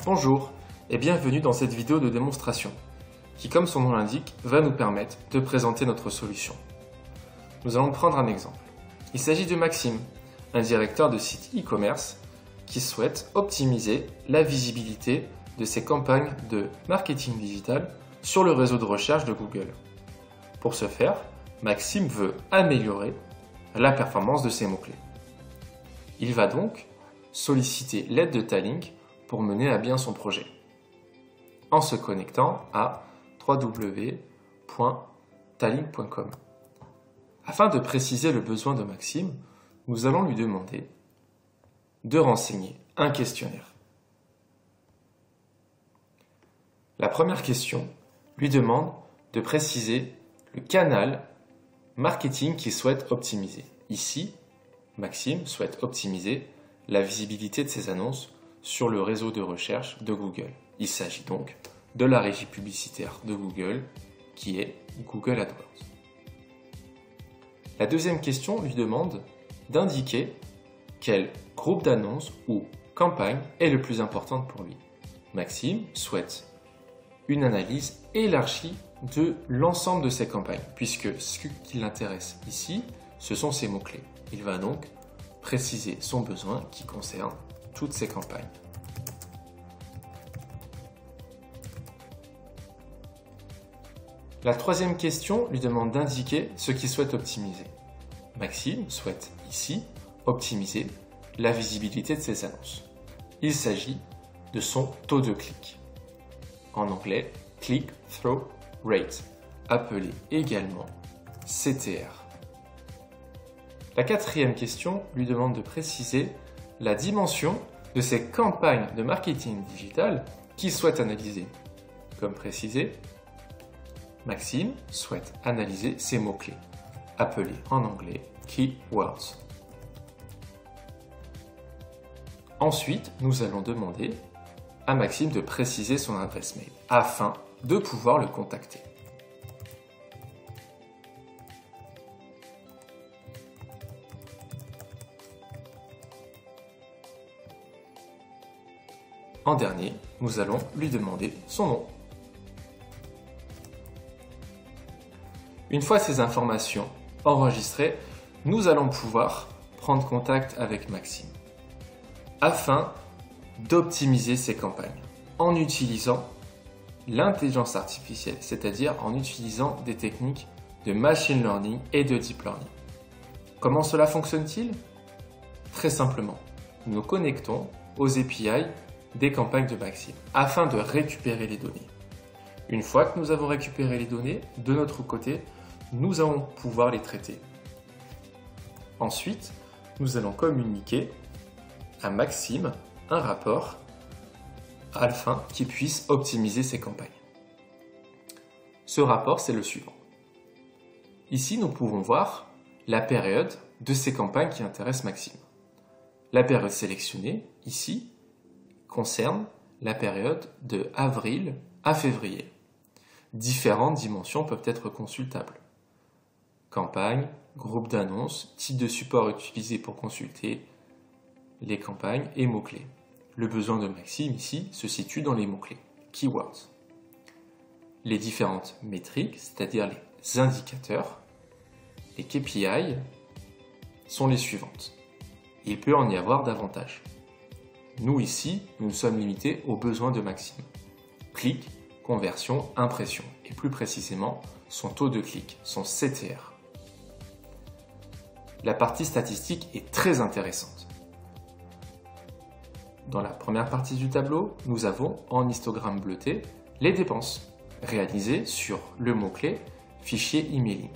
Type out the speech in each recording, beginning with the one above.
Bonjour et bienvenue dans cette vidéo de démonstration qui, comme son nom l'indique, va nous permettre de présenter notre solution. Nous allons prendre un exemple. Il s'agit de Maxime, un directeur de site e-commerce qui souhaite optimiser la visibilité de ses campagnes de marketing digital sur le réseau de recherche de Google. Pour ce faire, Maxime veut améliorer la performance de ses mots-clés. Il va donc solliciter l'aide de Talink pour mener à bien son projet, en se connectant à www.talink.com. Afin de préciser le besoin de Maxime, nous allons lui demander de renseigner un questionnaire. La première question lui demande de préciser le canal marketing qu'il souhaite optimiser. Ici, Maxime souhaite optimiser la visibilité de ses annonces sur le réseau de recherche de Google. Il s'agit donc de la régie publicitaire de Google qui est Google AdWords. La deuxième question lui demande d'indiquer quel groupe d'annonces ou campagne est le plus important pour lui. Maxime souhaite une analyse élargie de l'ensemble de ses campagnes, puisque ce qui l'intéresse ici, ce sont ses mots-clés. Il va donc préciser son besoin qui concerne toutes ses campagnes. La troisième question lui demande d'indiquer ce qu'il souhaite optimiser. Maxime souhaite ici optimiser la visibilité de ses annonces. Il s'agit de son taux de clic. En anglais, Click-Through Rate, appelé également CTR. La quatrième question lui demande de préciser la dimension de ses campagnes de marketing digital qu'il souhaite analyser. Comme précisé, Maxime souhaite analyser ses mots-clés, appelés en anglais keywords. Ensuite, nous allons demander à Maxime de préciser son adresse mail afin de pouvoir le contacter. En dernier, nous allons lui demander son nom. Une fois ces informations enregistrées, nous allons pouvoir prendre contact avec Maxime afin d'optimiser ses campagnes en utilisant l'intelligence artificielle, c'est-à-dire en utilisant des techniques de machine learning et de deep learning. Comment cela fonctionne-t-il? Très simplement, nous nous connectons aux API des campagnes de Maxime afin de récupérer les données. Une fois que nous avons récupéré les données, de notre côté, nous allons pouvoir les traiter. Ensuite, nous allons communiquer à Maxime un rapport afin qu'il puisse optimiser ses campagnes. Ce rapport, c'est le suivant. Ici, nous pouvons voir la période de ces campagnes qui intéressent Maxime. La période sélectionnée, ici, concerne la période de avril à février. Différentes dimensions peuvent être consultables. Campagne, groupe d'annonces, type de support utilisé pour consulter les campagnes et mots-clés. Le besoin de Maxime ici se situe dans les mots-clés, keywords. Les différentes métriques, c'est-à-dire les indicateurs, les KPI, sont les suivantes. Il peut en y avoir davantage. Nous ici, nous sommes limités aux besoins de Maxime. Clic, conversion, impression, et plus précisément, son taux de clic, son CTR. La partie statistique est très intéressante. Dans la première partie du tableau, nous avons en histogramme bleuté les dépenses réalisées sur le mot-clé fichier emailing.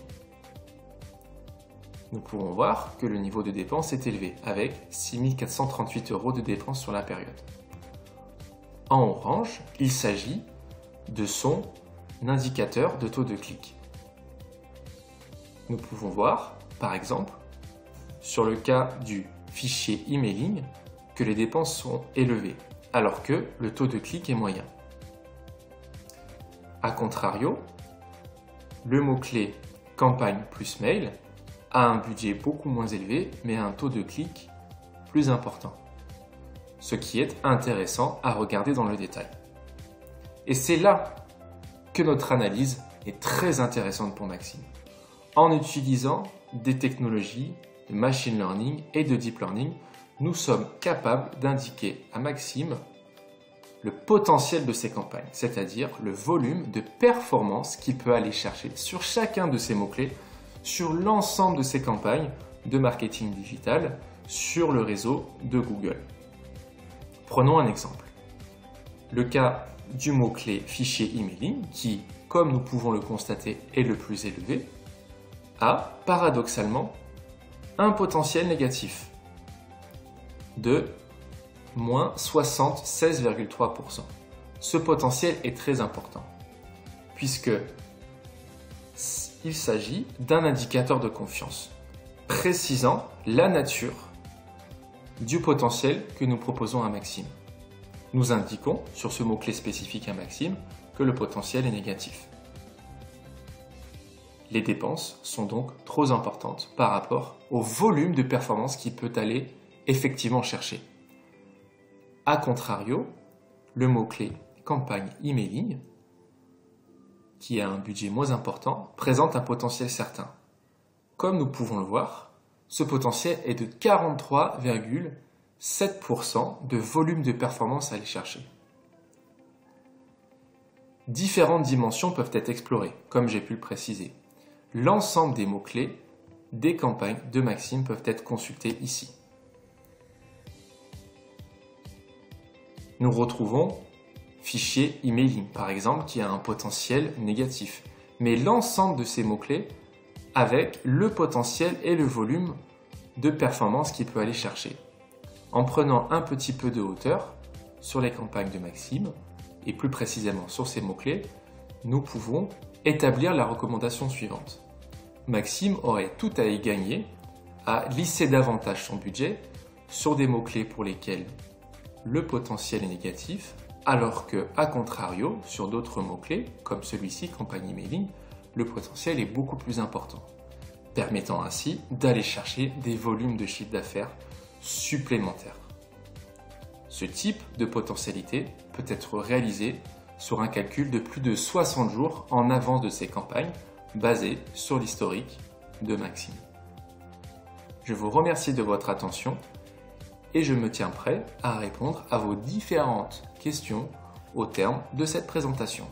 Nous pouvons voir que le niveau de dépense est élevé avec 6 438 € de dépenses sur la période. En orange, il s'agit de son indicateur de taux de clic. Nous pouvons voir, par exemple, sur le cas du fichier emailing, que les dépenses sont élevées, alors que le taux de clic est moyen. A contrario, le mot-clé campagne plus mail a un budget beaucoup moins élevé, mais un taux de clic plus important. ce qui est intéressant à regarder dans le détail. Et c'est là que notre analyse est très intéressante pour Maxime. En utilisant des technologies de machine learning et de deep learning, nous sommes capables d'indiquer à Maxime le potentiel de ses campagnes, c'est-à-dire le volume de performance qu'il peut aller chercher sur chacun de ces mots-clés, sur l'ensemble de ses campagnes de marketing digital, sur le réseau de Google. Prenons un exemple. Le cas du mot-clé fichier emailing, qui, comme nous pouvons le constater, est le plus élevé, a paradoxalement un potentiel négatif de moins 76,3%. Ce potentiel est très important puisque il s'agit d'un indicateur de confiance précisant la nature du potentiel que nous proposons à Maxime. Nous indiquons sur ce mot-clé spécifique à Maxime que le potentiel est négatif. Les dépenses sont donc trop importantes par rapport au volume de performance qu'il peut aller effectivement chercher. A contrario, le mot-clé campagne emailing, qui a un budget moins important, présente un potentiel certain. Comme nous pouvons le voir, ce potentiel est de 43,7% de volume de performance à aller chercher. Différentes dimensions peuvent être explorées, comme j'ai pu le préciser. L'ensemble des mots-clés des campagnes de Maxime peuvent être consultés ici. Nous retrouvons fichier emailing, par exemple, qui a un potentiel négatif. Mais l'ensemble de ces mots-clés avec le potentiel et le volume de performance qu'il peut aller chercher. En prenant un petit peu de hauteur sur les campagnes de Maxime, et plus précisément sur ces mots-clés, nous pouvons établir la recommandation suivante. Maxime aurait tout à y gagner à lisser davantage son budget sur des mots-clés pour lesquels le potentiel est négatif, alors que, à contrario, sur d'autres mots-clés, comme celui-ci, campagne emailing, le potentiel est beaucoup plus important, permettant ainsi d'aller chercher des volumes de chiffre d'affaires supplémentaires. Ce type de potentialité peut être réalisé sur un calcul de plus de 60 jours en avance de ces campagnes, basé sur l'historique de Maxime. Je vous remercie de votre attention et je me tiens prêt à répondre à vos différentes questions au terme de cette présentation.